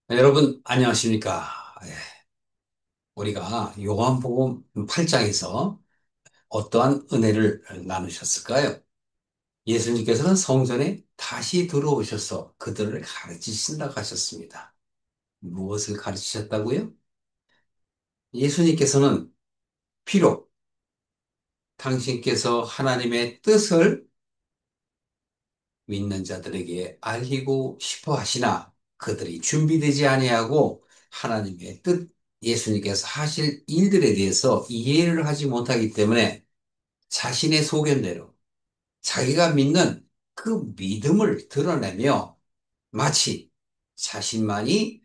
네, 여러분, 안녕하십니까. 예, 우리가 요한복음 8장에서 어떠한 은혜를 나누셨을까요? 예수님께서는 성전에 다시 들어오셔서 그들을 가르치신다고 하셨습니다. 무엇을 가르치셨다고요? 예수님께서는 비록 당신께서 하나님의 뜻을 믿는 자들에게 알리고 싶어 하시나 그들이 준비되지 아니하고 하나님의 뜻, 예수님께서 하실 일들에 대해서 이해를 하지 못하기 때문에 자신의 소견대로 자기가 믿는 그 믿음을 드러내며 마치 자신만이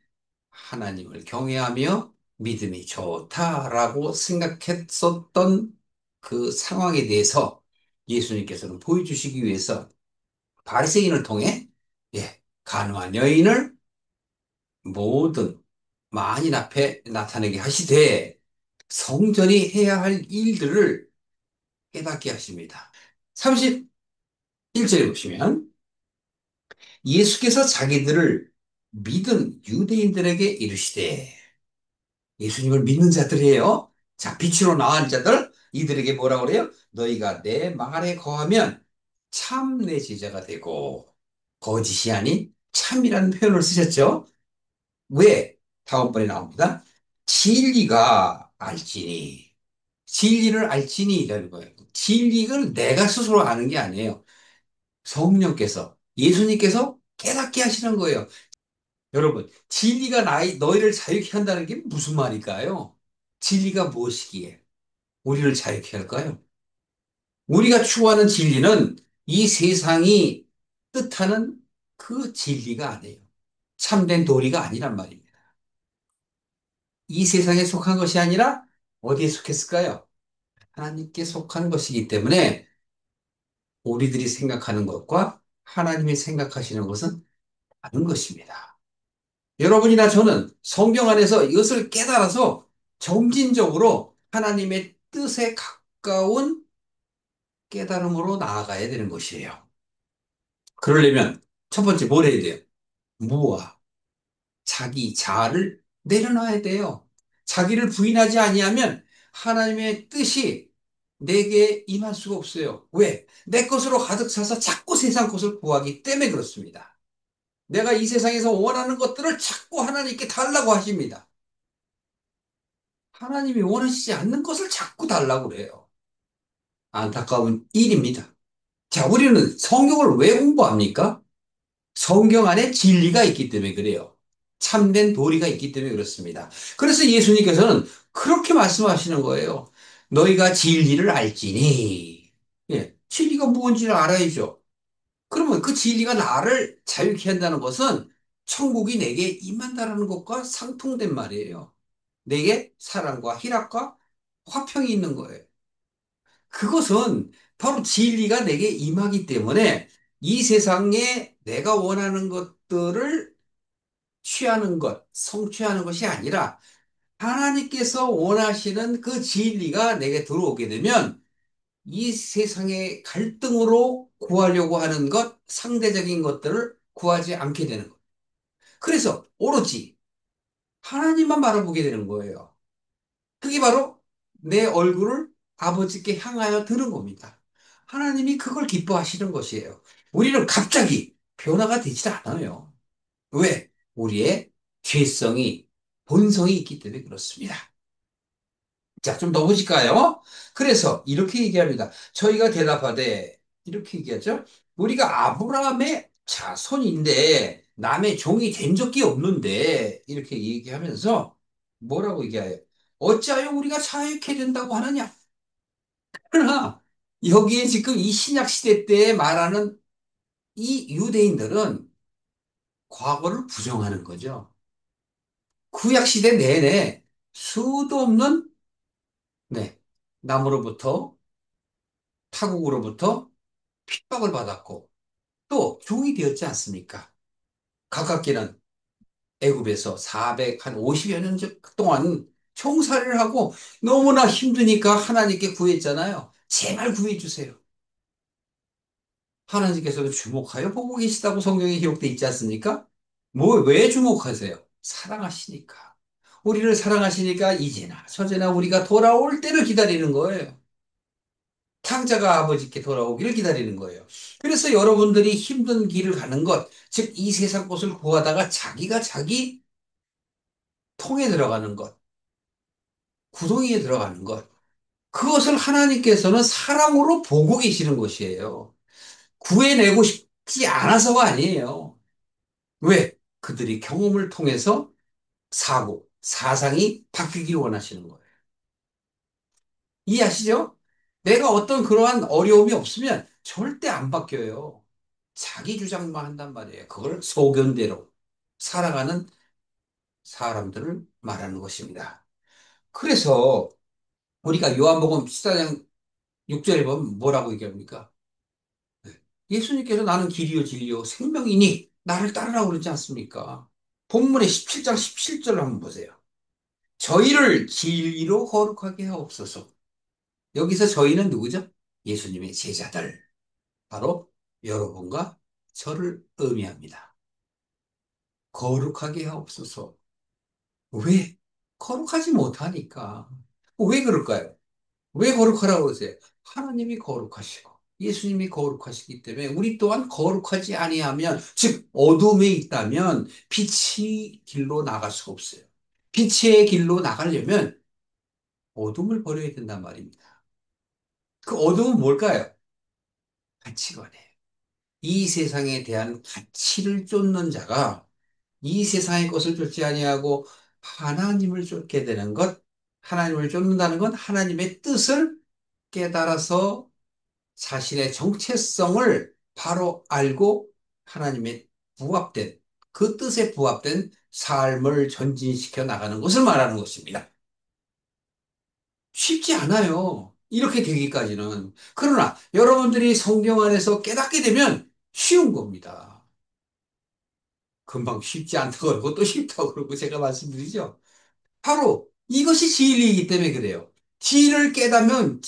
하나님을 경외하며 믿음이 좋다라고 생각했었던 그 상황에 대해서 예수님께서는 보여주시기 위해서 바리새인을 통해 가늠한 여인을 모든 만인 앞에 나타내게 하시되 성전이 해야 할 일들을 깨닫게 하십니다. 31절에 보시면 예수께서 자기들을 믿은 유대인들에게 이르시되 예수님을 믿는 자들이에요. 자, 빛으로 나간 자들 이들에게 뭐라고 그래요? 너희가 내 말에 거하면 참 내 제자가 되고 거짓이 아닌 참이라는 표현을 쓰셨죠. 왜? 다음번에 나옵니다. 진리가 알지니 진리를 알지니 이라는 거예요. 진리를 내가 스스로 아는 게 아니에요. 성령께서, 예수님께서 깨닫게 하시는 거예요. 여러분, 진리가 너희를 자유케 한다는 게 무슨 말일까요? 진리가 무엇이기에 우리를 자유케 할까요? 우리가 추구하는 진리는 이 세상이 뜻하는 그 진리가 아니에요. 참된 도리가 아니란 말입니다. 이 세상에 속한 것이 아니라 어디에 속했을까요? 하나님께 속한 것이기 때문에 우리들이 생각하는 것과 하나님이 생각하시는 것은 다른 것입니다. 여러분이나 저는 성경 안에서 이것을 깨달아서 점진적으로 하나님의 뜻에 가까운 깨달음으로 나아가야 되는 것이에요. 그러려면 첫 번째 뭘 해야 돼요? 무아, 자기 자아를 내려놔야 돼요. 자기를 부인하지 아니하면 하나님의 뜻이 내게 임할 수가 없어요. 왜? 내 것으로 가득 차서 자꾸 세상 것을 구하기 때문에 그렇습니다. 내가 이 세상에서 원하는 것들을 자꾸 하나님께 달라고 하십니다. 하나님이 원하시지 않는 것을 자꾸 달라고 그래요. 안타까운 일입니다. 자, 우리는 성경을 왜 공부합니까? 성경 안에 진리가 있기 때문에 그래요. 참된 도리가 있기 때문에 그렇습니다. 그래서 예수님께서는 그렇게 말씀하시는 거예요. 너희가 진리를 알지니. 예, 진리가 무엇인지를 알아야죠. 그러면 그 진리가 나를 자유케 한다는 것은 천국이 내게 임한다는 것과 상통된 말이에요. 내게 사랑과 희락과 화평이 있는 거예요. 그것은 바로 진리가 내게 임하기 때문에 이 세상에 내가 원하는 것들을 취하는 것, 성취하는 것이 아니라 하나님께서 원하시는 그 진리가 내게 들어오게 되면 이 세상의 갈등으로 구하려고 하는 것, 상대적인 것들을 구하지 않게 되는 것. 그래서 오로지 하나님만 바라보게 되는 거예요. 그게 바로 내 얼굴을 아버지께 향하여 드는 겁니다. 하나님이 그걸 기뻐하시는 것이에요. 우리는 갑자기 변화가 되지 않아요. 왜? 우리의 죄성이, 본성이 있기 때문에 그렇습니다. 자, 좀 더 보실까요? 그래서 이렇게 얘기합니다. 저희가 대답하되, 이렇게 얘기하죠. 우리가 아브라함의 자손인데, 남의 종이 된 적이 없는데, 이렇게 얘기하면서 뭐라고 얘기해요? 어찌하여 우리가 자유케 된다고 하느냐? 그러나, 여기에 지금 이 신약 시대 때 말하는 이 유대인들은 과거를 부정하는 거죠. 구약 시대 내내 수도 없는 네, 남으로부터 타국으로부터 핍박을 받았고 또 종이 되었지 않습니까? 가깝게는 애굽에서 450여 년 동안 총살을 하고 너무나 힘드니까 하나님께 구했잖아요. 제발 구해주세요. 하나님께서도 주목하여 보고 계시다고 성경에 기록돼 있지 않습니까? 뭐, 왜 주목하세요? 사랑하시니까. 우리를 사랑하시니까 이제나 저제나 우리가 돌아올 때를 기다리는 거예요. 탕자가 아버지께 돌아오기를 기다리는 거예요. 그래서 여러분들이 힘든 길을 가는 것, 즉 이 세상 것을 구하다가 자기가 자기 통에 들어가는 것, 구덩이에 들어가는 것, 그것을 하나님께서는 사랑으로 보고 계시는 것이에요. 구해내고 싶지 않아서가 아니에요. 왜? 그들이 경험을 통해서 사상이 바뀌길 원하시는 거예요. 이해하시죠? 내가 어떤 그러한 어려움이 없으면 절대 안 바뀌어요. 자기 주장만 한단 말이에요. 그걸 소견대로 살아가는 사람들을 말하는 것입니다. 그래서 우리가 요한복음 14장 6절에 보면 뭐라고 얘기합니까? 예수님께서 나는 길이요 진리요 생명이니 나를 따르라고 그러지 않습니까? 본문의 17장 17절을 한번 보세요. 저희를 진리로 거룩하게 하옵소서. 여기서 저희는 누구죠? 예수님의 제자들. 바로 여러분과 저를 의미합니다. 거룩하게 하옵소서. 왜? 거룩하지 못하니까. 왜 그럴까요? 왜 거룩하라고 그러세요? 하나님이 거룩하시고 예수님이 거룩하시기 때문에 우리 또한 거룩하지 아니하면, 즉 어둠에 있다면 빛이 길로 나갈 수가 없어요. 빛의 길로 나가려면 어둠을 버려야 된단 말입니다. 그 어둠은 뭘까요? 가치관이에요. 이 세상에 대한 가치를 쫓는 자가 이 세상의 것을 쫓지 아니하고 하나님을 쫓게 되는 것, 하나님을 쫓는다는 건 하나님의 뜻을 깨달아서 자신의 정체성을 바로 알고 하나님의 부합된, 그 뜻에 부합된 삶을 전진시켜 나가는 것을 말하는 것입니다. 쉽지 않아요. 이렇게 되기까지는. 그러나 여러분들이 성경 안에서 깨닫게 되면 쉬운 겁니다. 금방 쉽지 않다고 그러고 또 쉽다고 그러고 제가 말씀드리죠. 바로 이것이 진리이기 때문에 그래요. 진리를 깨닫으면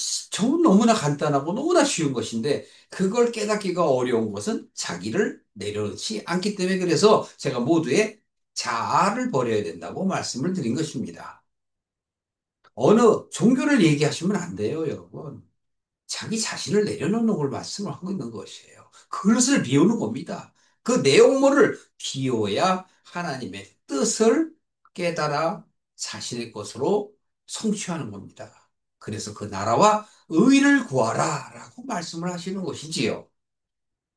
너무나 간단하고 너무나 쉬운 것인데 그걸 깨닫기가 어려운 것은 자기를 내려놓지 않기 때문에, 그래서 제가 모두의 자아를 버려야 된다고 말씀을 드린 것입니다. 어느 종교를 얘기하시면 안 돼요, 여러분. 자기 자신을 내려놓는 걸 말씀을 하고 있는 것이에요. 그것을 비우는 겁니다. 그 내용물을 비워야 하나님의 뜻을 깨달아 자신의 것으로 성취하는 겁니다. 그래서 그 나라와 의를 구하라 라고 말씀을 하시는 것이지요.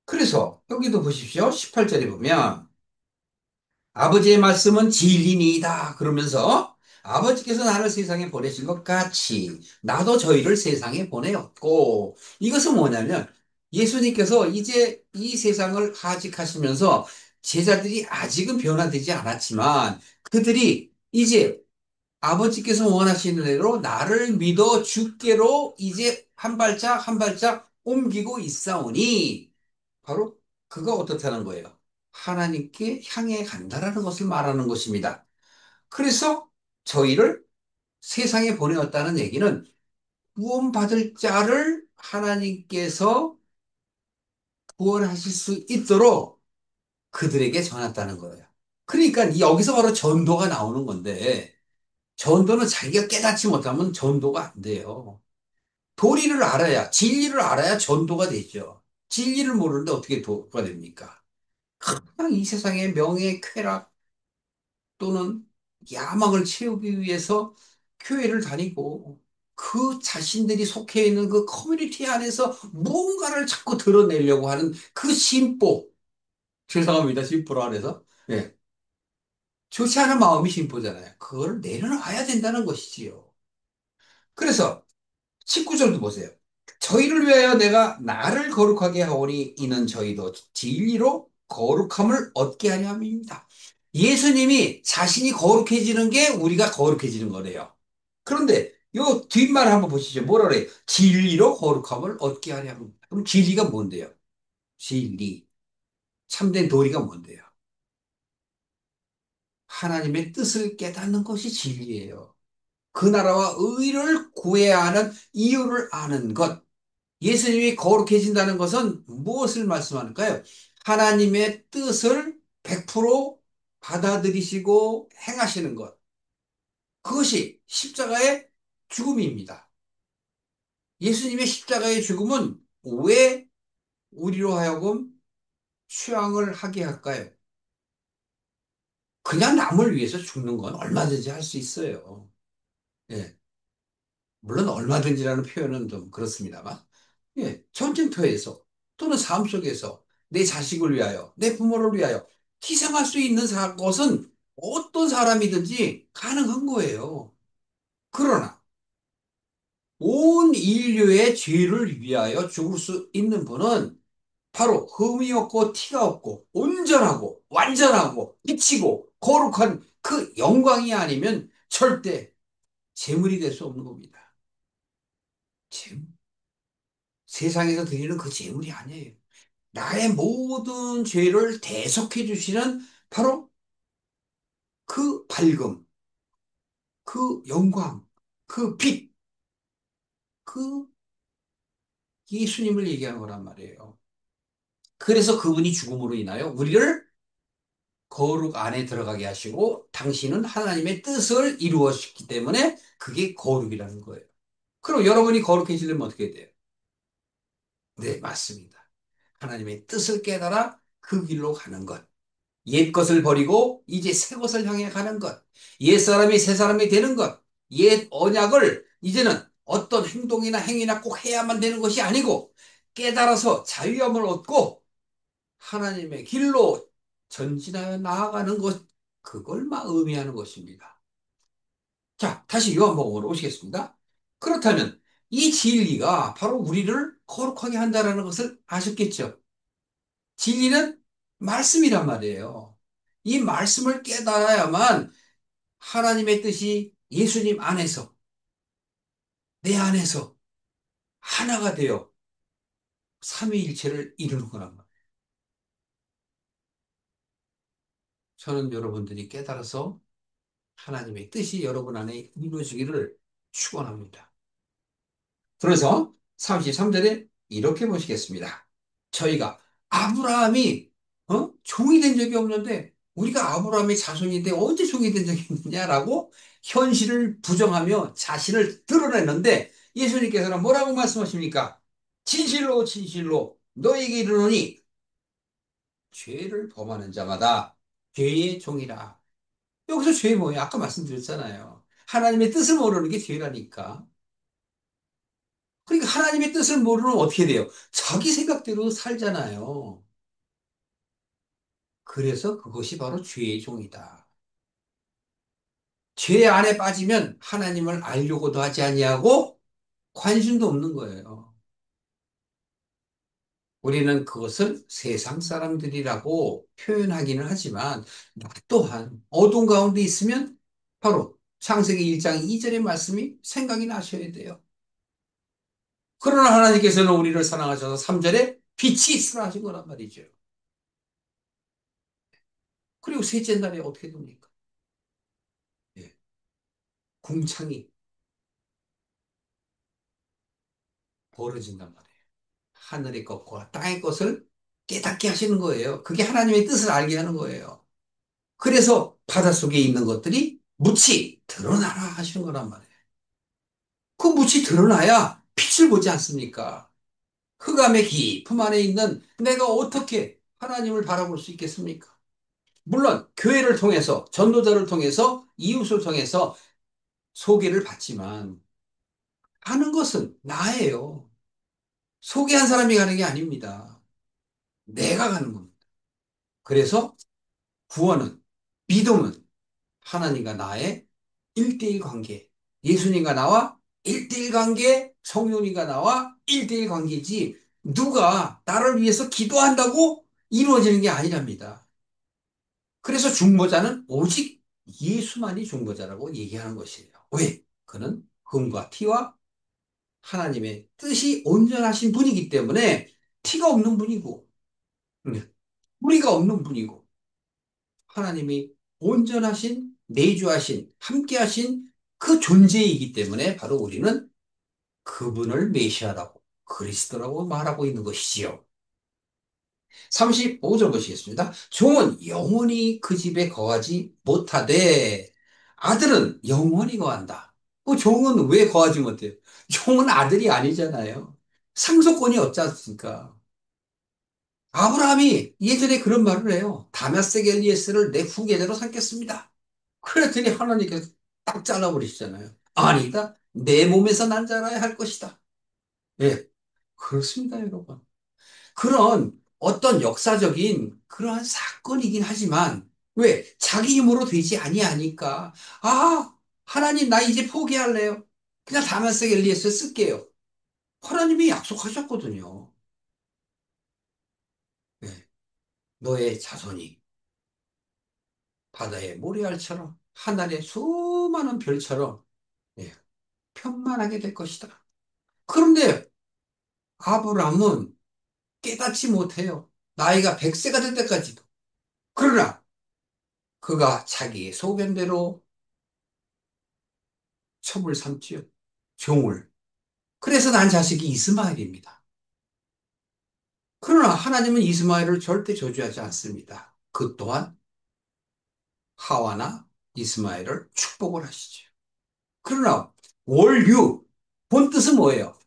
그래서 여기도 보십시오. 18절에 보면 아버지의 말씀은 진리니이다. 그러면서 아버지께서 나를 세상에 보내신 것 같이 나도 저희를 세상에 보내었고, 이것은 뭐냐면 예수님께서 이제 이 세상을 하직하시면서 제자들이 아직은 변화되지 않았지만 그들이 이제 아버지께서 원하시는 대로 나를 믿어 주께로 이제 한 발짝 한 발짝 옮기고 있사오니, 바로 그가 어떻다는 거예요? 하나님께 향해 간다라는 것을 말하는 것입니다. 그래서 저희를 세상에 보내었다는 얘기는 구원받을 자를 하나님께서 구원하실 수 있도록 그들에게 전했다는 거예요. 그러니까 여기서 바로 전도가 나오는 건데, 전도는 자기가 깨닫지 못하면 전도가 안 돼요. 도리를 알아야, 진리를 알아야 전도가 되죠. 진리를 모르는데 어떻게 도가 됩니까? 그냥 이 세상의 명예, 쾌락 또는 야망을 채우기 위해서 교회를 다니고 그 자신들이 속해 있는 그 커뮤니티 안에서 무언가를 자꾸 드러내려고 하는 그 심보, 죄송합니다. 심보로 안에서. 예. 좋지 않은 마음이 심보잖아요. 그걸 내려놔야 된다는 것이지요. 그래서 19절도 보세요. 저희를 위하여 내가 나를 거룩하게 하오니 이는 저희도 진리로 거룩함을 얻게 하려 함입니다. 예수님이 자신이 거룩해지는 게 우리가 거룩해지는 거래요. 그런데 요 뒷말 한번 보시죠. 뭐라 그래요? 진리로 거룩함을 얻게 하려 합니다. 그럼 진리가 뭔데요? 진리. 참된 도리가 뭔데요? 하나님의 뜻을 깨닫는 것이 진리예요. 그 나라와 의를 구해야 하는 이유를 아는 것. 예수님이 거룩해진다는 것은 무엇을 말씀하는가요? 하나님의 뜻을 100% 받아들이시고 행하시는 것. 그것이 십자가의 죽음입니다. 예수님의 십자가의 죽음은 왜 우리로 하여금 취향을 하게 할까요? 그냥 남을 위해서 죽는 건 얼마든지 할 수 있어요. 예. 물론 얼마든지라는 표현은 좀 그렇습니다만. 예. 전쟁터에서 또는 삶 속에서 내 자식을 위하여, 내 부모를 위하여 희생할 수 있는 것은 어떤 사람이든지 가능한 거예요. 그러나 온 인류의 죄를 위하여 죽을 수 있는 분은 바로 흠이 없고 티가 없고 온전하고 완전하고 미치고 거룩한 그 영광이 아니면 절대 재물이 될 수 없는 겁니다. 재물. 세상에서 드리는 그 재물이 아니에요. 나의 모든 죄를 대속해 주시는 바로 그 밝음, 그 영광, 그 빛, 그 예수님을 얘기하는 거란 말이에요. 그래서 그분이 죽음으로 인하여 우리를 거룩 안에 들어가게 하시고 당신은 하나님의 뜻을 이루었기 때문에 그게 거룩이라는 거예요. 그럼 여러분이 거룩해지려면 어떻게 돼요? 네, 맞습니다. 하나님의 뜻을 깨달아 그 길로 가는 것. 옛 것을 버리고 이제 새 것을 향해 가는 것. 옛 사람이 새 사람이 되는 것. 옛 언약을 이제는 어떤 행동이나 행위나 꼭 해야만 되는 것이 아니고 깨달아서 자유함을 얻고 하나님의 길로 전진하여 나아가는 것, 그걸 막 의미하는 것입니다. 자, 다시 요한복음으로 오시겠습니다. 그렇다면 이 진리가 바로 우리를 거룩하게 한다는 것을 아셨겠죠? 진리는 말씀이란 말이에요. 이 말씀을 깨달아야만 하나님의 뜻이 예수님 안에서, 내 안에서 하나가 되어 삼위일체를 이루는 거란 말이에요. 저는 여러분들이 깨달아서 하나님의 뜻이 여러분 안에 이루어지기를 축원합니다. 그래서 33절에 이렇게 보시겠습니다. 저희가 아브라함이 종이 된 적이 없는데 우리가 아브라함의 자손인데 언제 종이 된 적이 있느냐라고 현실을 부정하며 자신을 드러내는데 예수님께서는 뭐라고 말씀하십니까? 진실로 진실로 너에게 이르노니 죄를 범하는 자마다 죄의 종이라. 여기서 죄 뭐예요? 아까 말씀드렸잖아요. 하나님의 뜻을 모르는 게 죄라니까. 그러니까 하나님의 뜻을 모르면 어떻게 돼요? 자기 생각대로 살잖아요. 그래서 그것이 바로 죄의 종이다. 죄 안에 빠지면 하나님을 알려고도 하지 아니하고 관심도 없는 거예요. 우리는 그것을 세상 사람들이라고 표현하기는 하지만 나 또한 어둠 가운데 있으면 바로 창세기 1장 2절의 말씀이 생각이 나셔야 돼요. 그러나 하나님께서는 우리를 사랑하셔서 3절에 빛이 있으라 하신 거란 말이죠. 그리고 셋째 날에 어떻게 됩니까? 예, 궁창이 벌어진단 말이에요. 하늘의 것과 땅의 것을 깨닫게 하시는 거예요. 그게 하나님의 뜻을 알게 하는 거예요. 그래서 바닷속에 있는 것들이 묻히 드러나라 하시는 거란 말이에요. 그 묻히 드러나야 빛을 보지 않습니까? 흑암의 깊음 안에 있는 내가 어떻게 하나님을 바라볼 수 있겠습니까? 물론 교회를 통해서 전도자를 통해서 이웃을 통해서 소개를 받지만 하는 것은 나예요. 소개한 사람이 가는 게 아닙니다. 내가 가는 겁니다. 그래서 구원은, 믿음은 하나님과 나의 일대일 관계, 예수님과 나와 일대일 관계, 성령님과 나와 일대일 관계지 누가 나를 위해서 기도한다고 이루어지는 게 아니랍니다. 그래서 중보자는 오직 예수만이 중보자라고 얘기하는 것이에요. 왜? 그는 흠과 티와 하나님의 뜻이 온전하신 분이기 때문에 티가 없는 분이고, 무리가 없는 분이고, 하나님이 온전하신, 내주하신, 함께하신 그 존재이기 때문에 바로 우리는 그분을 메시아라고, 그리스도라고 말하고 있는 것이지요. 35절 보시겠습니다. 종은 영원히 그 집에 거하지 못하되 아들은 영원히 거한다. 그 종은 왜 거하지 못해요? 종은 아들이 아니잖아요. 상속권이 없지 않습니까? 아브라함이 예전에 그런 말을 해요. 다메섹 엘리에스를 내 후계자로 삼겠습니다. 그랬더니 하나님께서 딱 잘라버리시잖아요. 아니다. 내 몸에서 난 자라야 할 것이다. 예, 그렇습니다, 여러분. 그런 어떤 역사적인 그러한 사건이긴 하지만 왜 자기 힘으로 되지 아니하니까 하나님 나 이제 포기할래요. 그냥 다메섹 엘리에스 쓸게요. 하나님이 약속하셨거든요. 예, 너의 자손이 바다의 모래알처럼 하늘의 수많은 별처럼 예, 편만하게 될 것이다. 그런데 아브라함은 깨닫지 못해요. 나이가 100세가 될 때까지도. 그러나 그가 자기의 소견대로 첩을 삼지요. 종을. 그래서 난 자식이 이스마엘입니다. 그러나 하나님은 이스마엘을 절대 저주하지 않습니다. 그 또한 하와나 이스마엘을 축복을 하시죠. 그러나 원류, 본 뜻은 뭐예요?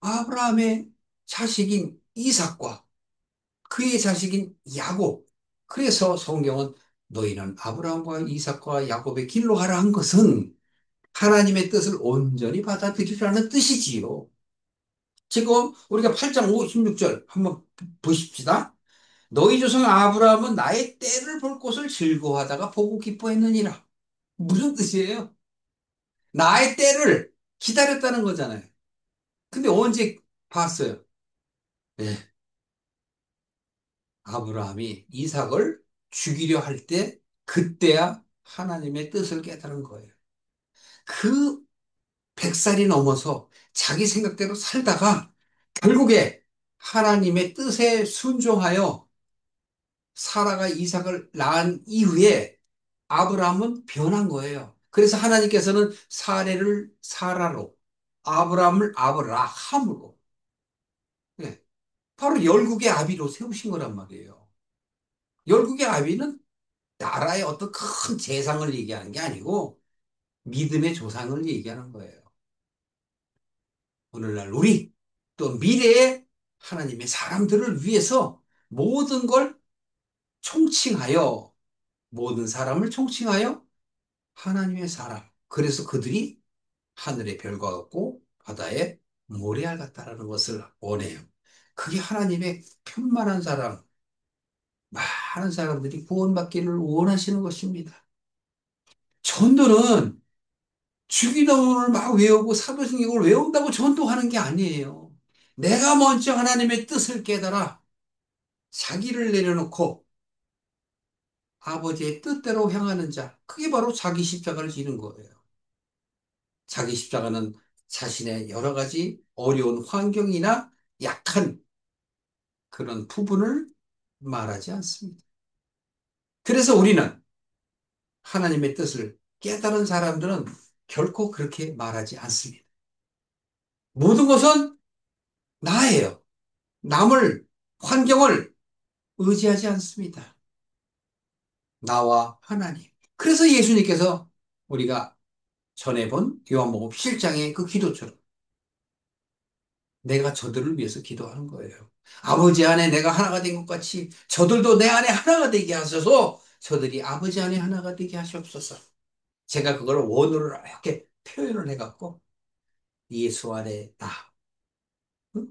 아브라함의 자식인 이삭과 그의 자식인 야곱. 그래서 성경은 너희는 아브라함과 이삭과 야곱의 길로 가라 한 것은 하나님의 뜻을 온전히 받아들이라는 뜻이지요. 지금 우리가 8장 56절 한번 보십시다. 너희 조상 아브라함은 나의 때를 볼 것을 즐거워하다가 보고 기뻐했느니라. 무슨 뜻이에요? 나의 때를 기다렸다는 거잖아요. 근데 언제 봤어요? 네, 아브라함이 이삭을 죽이려 할 때, 그때야 하나님의 뜻을 깨달은 거예요. 그 100살이 넘어서 자기 생각대로 살다가 결국에 하나님의 뜻에 순종하여 사라가 이삭을 낳은 이후에 아브라함은 변한 거예요. 그래서 하나님께서는 사례를 사라로, 아브라함을 아브라함으로, 예, 바로 열국의 아비로 세우신 거란 말이에요. 열국의 아비는 나라의 어떤 큰 재상을 얘기하는 게 아니고 믿음의 조상을 얘기하는 거예요. 오늘날 우리 또 미래의 하나님의 사람들을 위해서 모든 걸 총칭하여 모든 사람을 총칭하여 하나님의 사람. 그래서 그들이 하늘의 별과 같고 바다의 모래알 같다라는 것을 원해요. 그게 하나님의 편만한 사람, 많은 사람들이 구원받기를 원하시는 것입니다. 전도는 주기도문을 막 외우고 사도신경을 외운다고 전도하는 게 아니에요. 내가 먼저 하나님의 뜻을 깨달아 자기를 내려놓고 아버지의 뜻대로 향하는 자, 그게 바로 자기 십자가를 지는 거예요. 자기 십자가는 자신의 여러 가지 어려운 환경이나 약한 그런 부분을 말하지 않습니다. 그래서 우리는 하나님의 뜻을 깨달은 사람들은 결코 그렇게 말하지 않습니다. 모든 것은 나예요. 남을, 환경을 의지하지 않습니다. 나와 하나님. 그래서 예수님께서 우리가 전에 본 요한복음 7장의 그 기도처럼 내가 저들을 위해서 기도하는 거예요. 아버지 안에 내가 하나가 된 것 같이 저들도 내 안에 하나가 되게 하셔서 저들이 아버지 안에 하나가 되게 하시옵소서. 제가 그걸 원어로 이렇게 표현을 해갖고 예수 안에 나, 응?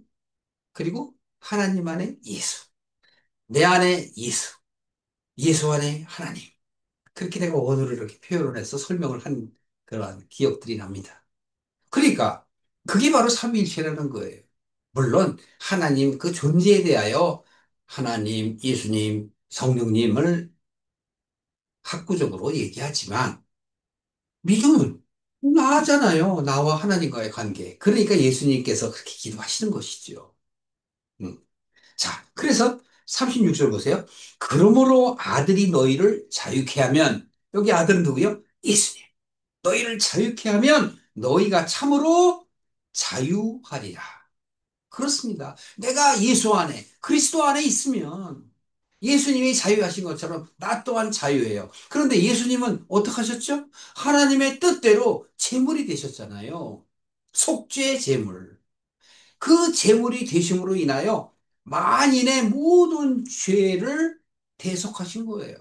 그리고 하나님 안에 예수, 내 안에 예수, 예수 안에 하나님. 그렇게 내가 원어를 이렇게 표현을 해서 설명을 한 그런 기억들이 납니다. 그러니까 그게 바로 삼위일체라는 거예요. 물론 하나님 그 존재에 대하여 하나님, 예수님, 성령님을 학구적으로 얘기하지만 믿음은 나잖아요. 나와 하나님과의 관계. 그러니까 예수님께서 그렇게 기도하시는 것이죠. 음. 자, 그래서 36절 보세요. 그러므로 아들이 너희를 자유케 하면, 여기 아들은 누구요? 예수님. 너희를 자유케 하면 너희가 참으로 자유하리라. 그렇습니다. 내가 예수 안에, 그리스도 안에 있으면 예수님이 자유하신 것처럼 나 또한 자유해요. 그런데 예수님은 어떻게 하셨죠? 하나님의 뜻대로 제물이 되셨잖아요. 속죄 제물. 그 제물이 되심으로 인하여 만인의 모든 죄를 대속하신 거예요.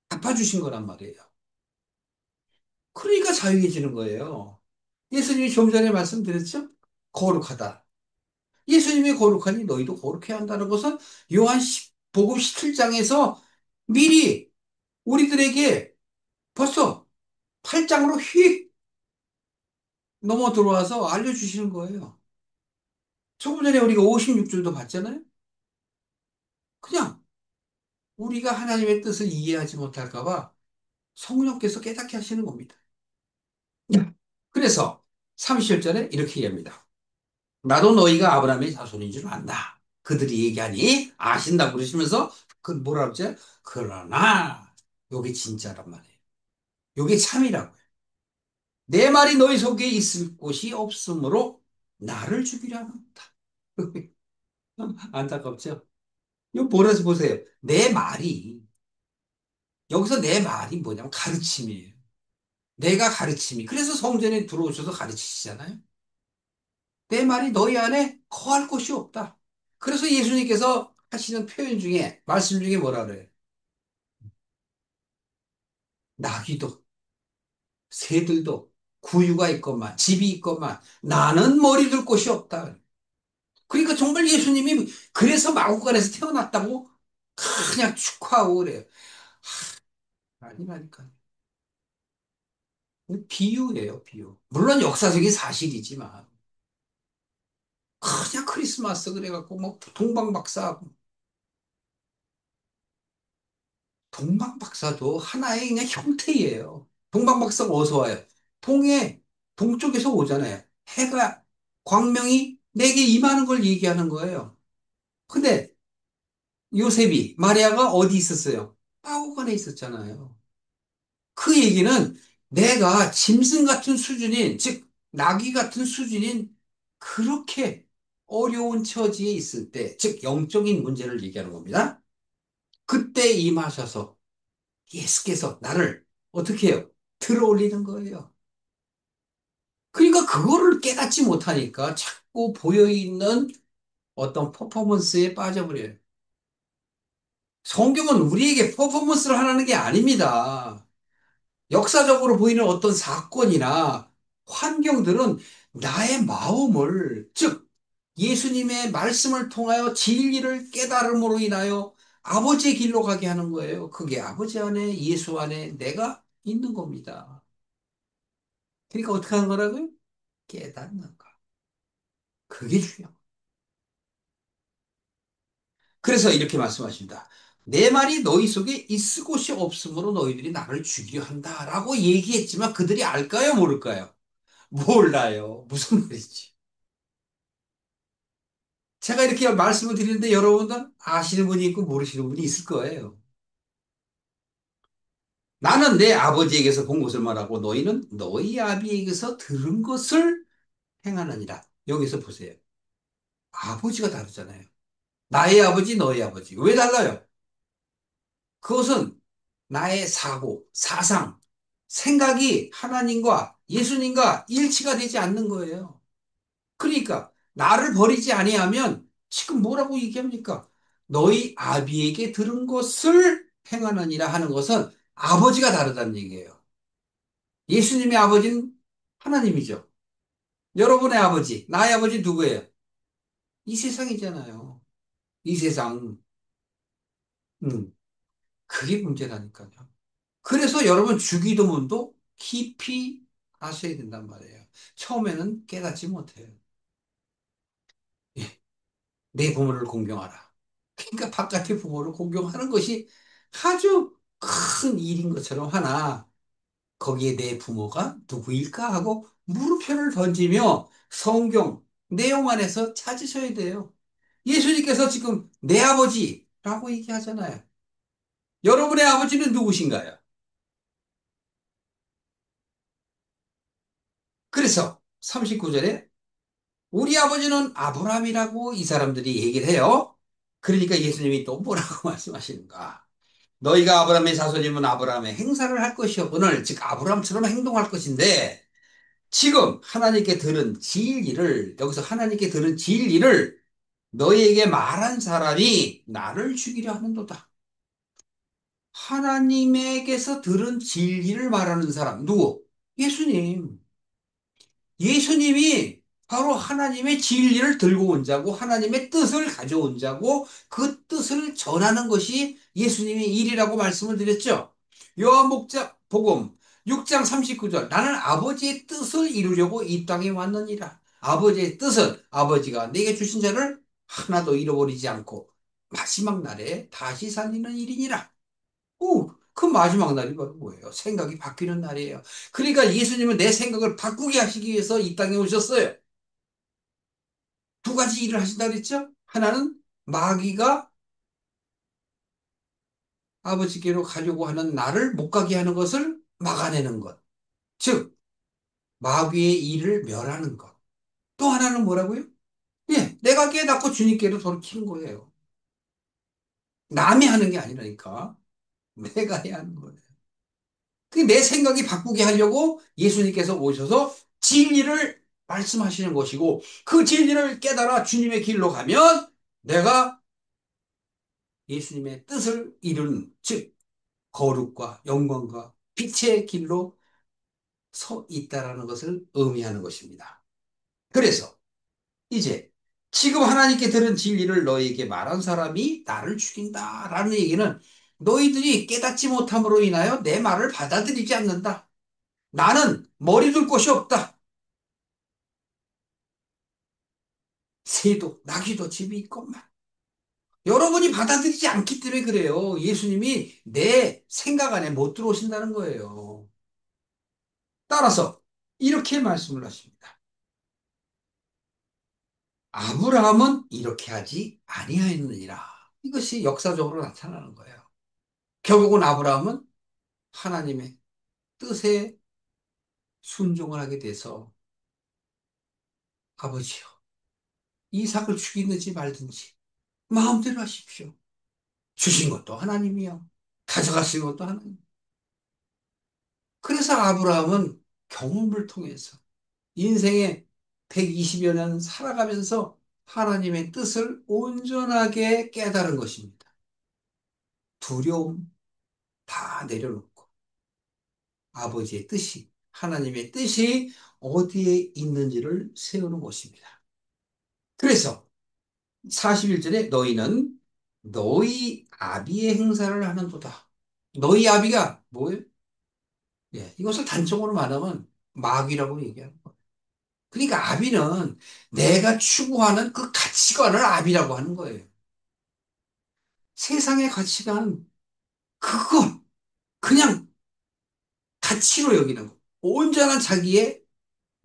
갚아주신 거란 말이에요. 그러니까 자유해지는 거예요. 예수님이 좀 전에 말씀드렸죠? 거룩하다. 예수님이 거룩하니 너희도 거룩해야 한다는 것은 복음 17장에서 미리 우리들에게 벌써 8장으로 휙 넘어 들어와서 알려주시는 거예요. 조금 전에 우리가 56절도 봤잖아요. 그냥 우리가 하나님의 뜻을 이해하지 못할까 봐 성령께서 깨닫게 하시는 겁니다. 네. 그래서 30절에 이렇게 얘기합니다. 나도 너희가 아브라함의 자손인 줄 안다. 그들이 얘기하니 아신다고 그러시면서 그 뭐라 그러지? 그러나 요게 진짜란 말이에요. 요게 참이라고요. 내 말이 너희 속에 있을 곳이 없으므로 나를 죽이려 합니다. 안타깝죠? 이거 뭐라서 보세요. 내 말이 여기서 내 말이 뭐냐면 가르침이에요. 내가 가르침이. 그래서 성전에 들어오셔서 가르치시잖아요. 내 말이 너희 안에 거할 곳이 없다. 그래서 예수님께서 하시는 표현 중에, 말씀 중에 뭐라 그래요? 나귀도, 새들도, 구유가 있건만, 집이 있건만, 나는 머리 둘 곳이 없다. 그러니까 정말 예수님이 그래서 마구간에서 태어났다고 그냥 축하하고 그래요. 아니라니까. 비유예요, 비유. 물론 역사적인 사실이지만. 그냥 크리스마스 그래갖고, 뭐, 동방박사하고. 동방박사도 하나의 그냥 형태예요. 동방박사가 어디서 와요? 동쪽에서 오잖아요. 해가, 광명이 내게 임하는 걸 얘기하는 거예요. 근데 요셉이, 마리아가 어디 있었어요? 마구간에 있었잖아요. 그 얘기는 내가 짐승 같은 수준인, 즉, 나귀 같은 수준인 그렇게 어려운 처지에 있을 때, 즉, 영적인 문제를 얘기하는 겁니다. 그때 임하셔서 예수께서 나를 어떻게 해요? 들어 올리는 거예요. 그러니까 그거를 깨닫지 못하니까 자꾸 보여있는 어떤 퍼포먼스에 빠져버려요. 성경은 우리에게 퍼포먼스를 하라는 게 아닙니다. 역사적으로 보이는 어떤 사건이나 환경들은 나의 마음을, 즉, 예수님의 말씀을 통하여 진리를 깨달음으로 인하여 아버지의 길로 가게 하는 거예요. 그게 아버지 안에, 예수 안에 내가 있는 겁니다. 그러니까 어떻게 하는 거라고요? 깨닫는 거. 그게 중요한 거. 그래서 이렇게 말씀하십니다. 내 말이 너희 속에 있을 곳이 없으므로 너희들이 나를 죽이려 한다라고 얘기했지만 그들이 알까요, 모를까요? 몰라요. 무슨 말이지? 제가 이렇게 말씀을 드리는데 여러분들 아시는 분이 있고 모르시는 분이 있을 거예요. 나는 내 아버지에게서 본 것을 말하고 너희는 너희 아비에게서 들은 것을 행하느니라. 여기서 보세요. 아버지가 다르잖아요. 나의 아버지, 너의 아버지. 왜 달라요? 그것은 나의 사고, 사상, 생각이 하나님과 예수님과 일치가 되지 않는 거예요. 그러니까 나를 버리지 아니하면 지금 뭐라고 얘기합니까? 너희 아비에게 들은 것을 행하느니라 하는 것은 아버지가 다르다는 얘기예요. 예수님의 아버지는 하나님이죠. 여러분의 아버지, 나의 아버지 누구예요? 이 세상이잖아요. 이 세상. 음, 그게 문제라니까요. 그래서 여러분 주기도문도 깊이 하셔야 된단 말이에요. 처음에는 깨닫지 못해요. 예, 내 부모를 공경하라. 그러니까 바깥의 부모를 공경하는 것이 아주 큰 일인 것처럼 하나 거기에 내 부모가 누구일까 하고 물음표를 던지며 성경 내용 안에서 찾으셔야 돼요. 예수님께서 지금 내 아버지라고 얘기하잖아요. 여러분의 아버지는 누구신가요? 그래서 39절에 우리 아버지는 아브라함이라고 이 사람들이 얘기를 해요. 그러니까 예수님이 또 뭐라고 말씀하시는가? 너희가 아브라함의 자손이면 아브라함의 행사를 할 것이었거늘, 즉 아브라함처럼 행동할 것인데, 지금 하나님께 들은 진리를, 여기서 하나님께 들은 진리를 너희에게 말한 사람이 나를 죽이려 하는도다. 하나님에게서 들은 진리를 말하는 사람, 누구? 예수님. 예수님이 바로 하나님의 진리를 들고 온 자고 하나님의 뜻을 가져온 자고 그 뜻을 전하는 것이 예수님의 일이라고 말씀을 드렸죠. 요한복음 복음 6장 39절, 나는 아버지의 뜻을 이루려고 이 땅에 왔느니라. 아버지의 뜻은 아버지가 내게 주신 자를 하나도 잃어버리지 않고 마지막 날에 다시 살리는 일이니라. 그 마지막 날이 바로 뭐예요? 생각이 바뀌는 날이에요. 그러니까 예수님은 내 생각을 바꾸게 하시기 위해서 이 땅에 오셨어요. 두 가지 일을 하신다 그랬죠? 하나는 마귀가 아버지께로 가려고 하는 나를 못 가게 하는 것을 막아내는 것. 즉, 마귀의 일을 멸하는 것. 또 하나는 뭐라고요? 예, 내가 깨닫고 주님께로 돌이키는 거예요. 남이 하는 게 아니라니까. 내가 해야 하는 거예요. 그내 생각이 바꾸게 하려고 예수님께서 오셔서 진리를 말씀하시는 것이고 그 진리를 깨달아 주님의 길로 가면 내가 예수님의 뜻을 이루는 즉 거룩과 영광과 빛의 길로 서 있다라는 것을 의미하는 것입니다. 그래서 이제 지금 하나님께 들은 진리를 너희에게 말한 사람이 나를 죽인다라는 얘기는 너희들이 깨닫지 못함으로 인하여 내 말을 받아들이지 않는다. 나는 머리 둘 곳이 없다. 새도 나귀도 집이 있건만. 여러분이 받아들이지 않기 때문에 그래요. 예수님이 내 생각 안에 못 들어오신다는 거예요. 따라서 이렇게 말씀을 하십니다. 아브라함은 이렇게 하지 아니하였느니라. 이것이 역사적으로 나타나는 거예요. 결국은 아브라함은 하나님의 뜻에 순종을 하게 돼서 아버지요, 이삭을 죽이든지 말든지 마음대로 하십시오. 주신 것도 하나님이요. 가져가신 것도 하나님. 그래서 아브라함은 경험을 통해서 인생의 120여 년 살아가면서 하나님의 뜻을 온전하게 깨달은 것입니다. 두려움 다 내려놓고 아버지의 뜻이, 하나님의 뜻이 어디에 있는지를 세우는 것입니다. 그래서 41절에 너희는 너희 아비의 행사를 하는도다. 너희 아비가 뭐예요? 예, 이것을 단정으로 말하면 마귀라고 얘기하는 거예요. 그러니까 아비는 내가 추구하는 그 가치관을 아비라고 하는 거예요. 세상의 가치관, 그거 그냥 가치로 여기는 거. 온전한 자기의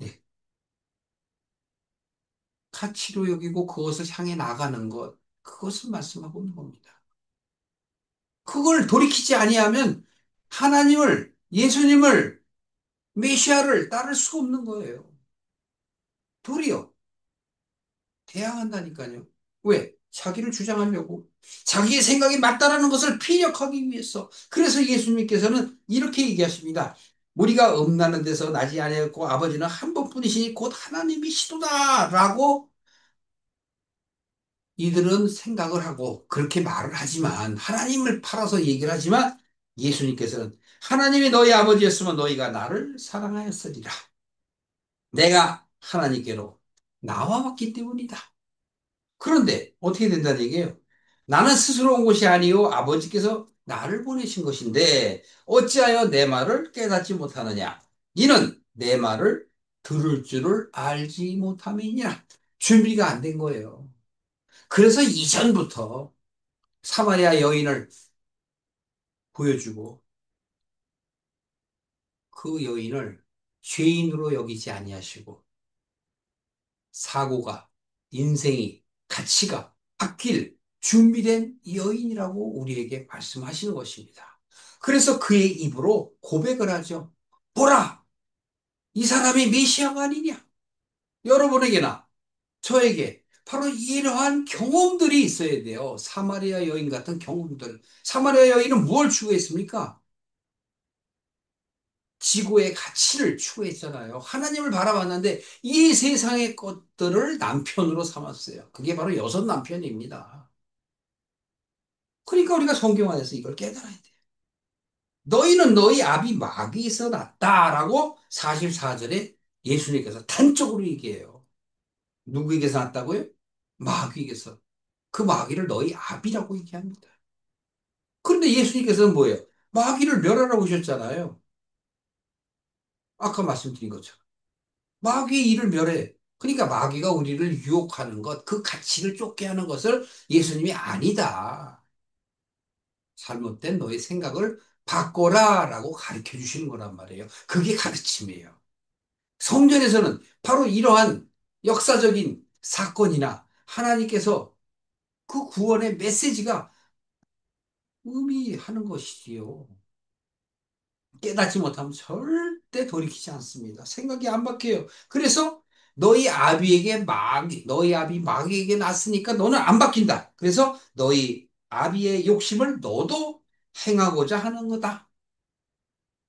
예, 가치로 여기고 그것을 향해 나가는 것, 그것을 말씀하고 있는 겁니다. 그걸 돌이키지 아니하면 하나님을, 예수님을, 메시아를 따를 수 없는 거예요. 도리어 대항한다니까요. 왜? 자기를 주장하려고. 자기의 생각이 맞다라는 것을 피력하기 위해서. 그래서 예수님께서는 이렇게 얘기하십니다. 우리가 음란한 데서 나지 아니하였고 아버지는 한 분뿐이시니 곧 하나님이시도다라고 이들은 생각을 하고 그렇게 말을 하지만 하나님을 팔아서 얘기를 하지만 예수님께서는 하나님이 너희 아버지였으면 너희가 나를 사랑하였으리라. 내가 하나님께로 나와왔기 때문이다. 그런데 어떻게 된다는 얘기예요? 나는 스스로 온 것이 아니요 아버지께서 나를 보내신 것인데 어찌하여 내 말을 깨닫지 못하느냐? 이는 내 말을 들을 줄을 알지 못함이니라. 준비가 안 된 거예요. 그래서 이전부터 사마리아 여인을 보여주고 그 여인을 죄인으로 여기지 아니하시고 사고가, 인생이, 가치가 바뀔 준비된 여인이라고 우리에게 말씀하시는 것입니다. 그래서 그의 입으로 고백을 하죠. 보라! 이 사람이 메시아가 아니냐? 여러분에게나 저에게 바로 이러한 경험들이 있어야 돼요. 사마리아 여인 같은 경험들. 사마리아 여인은 무엇을 추구했습니까? 지구의 가치를 추구했잖아요. 하나님을 바라봤는데 이 세상의 것들을 남편으로 삼았어요. 그게 바로 여섯 남편입니다. 그러니까 우리가 성경 안에서 이걸 깨달아야 돼요. 너희는 너희 아비 마귀에서 났다라고 44절에 예수님께서 단적으로 얘기해요. 누구에게서 났다고요? 마귀에게서. 그 마귀를 너희 아비라고 얘기합니다. 그런데 예수님께서는 뭐예요? 마귀를 멸하라고 오셨잖아요. 아까 말씀드린 것처럼. 마귀의 일을 멸해. 그러니까 마귀가 우리를 유혹하는 것, 그 가치를 쫓게 하는 것을 예수님이 아니다. 잘못된 너의 생각을 바꿔라라고 가르쳐 주시는 거란 말이에요. 그게 가르침이에요. 성전에서는 바로 이러한 역사적인 사건이나 하나님께서 그 구원의 메시지가 의미하는 것이지요. 깨닫지 못하면 절대 돌이키지 않습니다. 생각이 안 바뀌어요. 그래서 너희 아비 마귀에게 났으니까 너는 안 바뀐다. 그래서 너희 아비의 욕심을 너도 행하고자 하는 거다.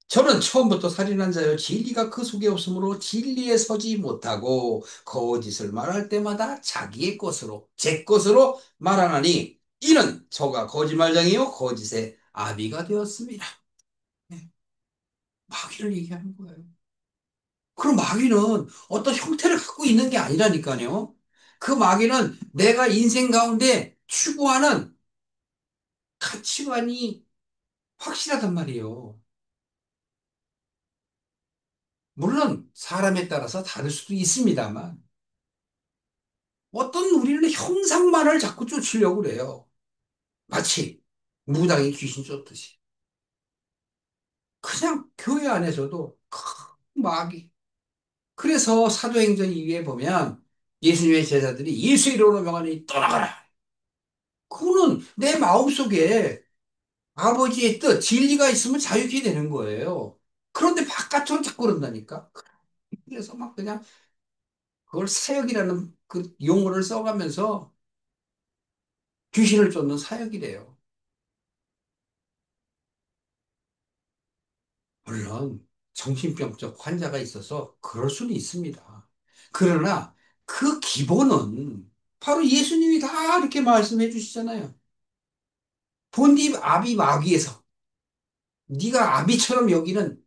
저는 처음부터 살인한 자여 진리가 그 속에 없으므로 진리에 서지 못하고 거짓을 말할 때마다 자기의 것으로 제 것으로 말하나니 이는 저가 거짓말장이요 거짓의 아비가 되었습니다. 네, 마귀를 얘기하는 거예요. 그럼 마귀는 어떤 형태를 갖고 있는 게 아니라니까요. 그 마귀는 내가 인생 가운데 추구하는 가치관이 확실하단 말이에요. 물론 사람에 따라서 다를 수도 있습니다만 어떤 우리는 형상만을 자꾸 쫓으려고 그래요. 마치 무당이 귀신 쫓듯이. 그냥 교회 안에서도 큰 마귀. 그래서 사도행전 2에 보면 예수님의 제자들이 예수 이름으로 명하니 떠나가라. 그거는 내 마음속에 아버지의 뜻, 진리가 있으면 자유케 되는 거예요. 그런데 바깥으로 자꾸 그런다니까. 그래서 막 그냥 그걸 사역이라는 그 용어를 써가면서 귀신을 쫓는 사역이래요. 물론 정신병적 환자가 있어서 그럴 수는 있습니다. 그러나 그 기본은 바로 예수님이 다 이렇게 말씀해 주시잖아요. 본디 아비 마귀에서 네가 아비처럼 여기는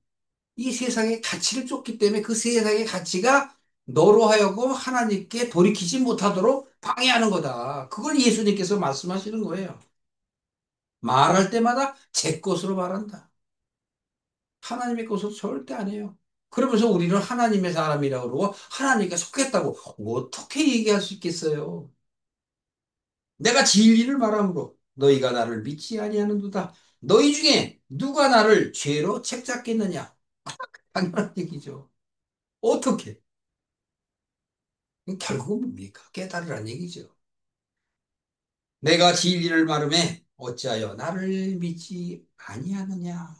이 세상의 가치를 쫓기 때문에 그 세상의 가치가 너로 하여금 하나님께 돌이키지 못하도록 방해하는 거다. 그걸 예수님께서 말씀하시는 거예요. 말할 때마다 제 것으로 말한다. 하나님의 것으로 절대 안 해요. 그러면서 우리는 하나님의 사람이라고 그러고 하나님께 속했다고 어떻게 얘기할 수 있겠어요? 내가 진리를 말함으로 너희가 나를 믿지 아니하는도다. 너희 중에 누가 나를 죄로 책잡겠느냐? 당연한 얘기죠. 어떻게? 결국은 뭡니까? 깨달으란 얘기죠. 내가 진리를 말음에 어찌하여 나를 믿지 아니하느냐?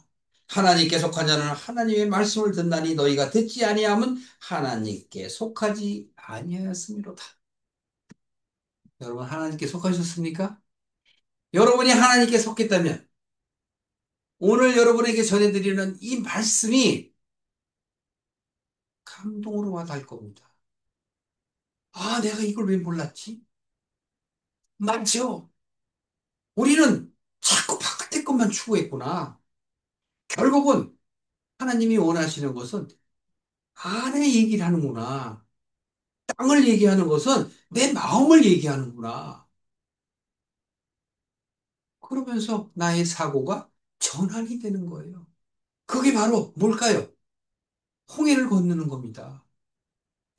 하나님께 속한 자는 하나님의 말씀을 듣나니 너희가 듣지 아니함은 하나님께 속하지 아니하였음이로다. 여러분 하나님께 속하셨습니까? 여러분이 하나님께 속했다면 오늘 여러분에게 전해드리는 이 말씀이 감동으로 와닿을 겁니다. 아, 내가 이걸 왜 몰랐지? 맞죠? 우리는 자꾸 바깥의 것만 추구했구나. 결국은 하나님이 원하시는 것은 안의 얘기를 하는구나. 땅을 얘기하는 것은 내 마음을 얘기하는구나. 그러면서 나의 사고가 전환이 되는 거예요. 그게 바로 뭘까요? 홍해를 건너는 겁니다.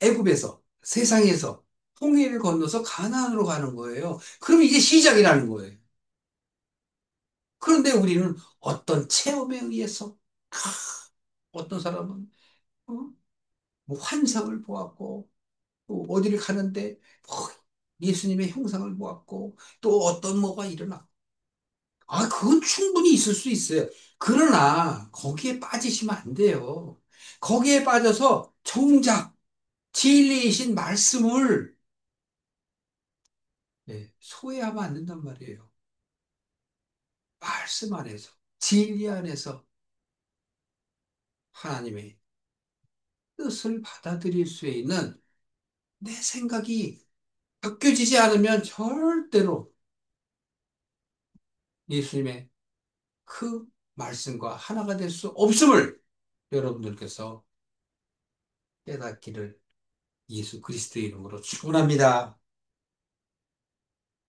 애굽에서, 세상에서 홍해를 건너서 가나안으로 가는 거예요. 그럼 이제 시작이라는 거예요. 그런데 우리는 어떤 체험에 의해서, 어떤 사람은 어? 뭐 환상을 보았고, 또 어디를 가는데 뭐 예수님의 형상을 보았고, 또 어떤 뭐가 일어나. 아, 그건 충분히 있을 수 있어요. 그러나 거기에 빠지시면 안 돼요. 거기에 빠져서 정작 진리이신 말씀을 소외하면 안 된단 말이에요. 말씀 안에서, 진리 안에서 하나님의 뜻을 받아들일 수 있는 내 생각이 바뀌어지지 않으면 절대로 예수님의 그 말씀과 하나가 될 수 없음을 여러분들께서 깨닫기를 예수 그리스도의 이름으로 축원합니다.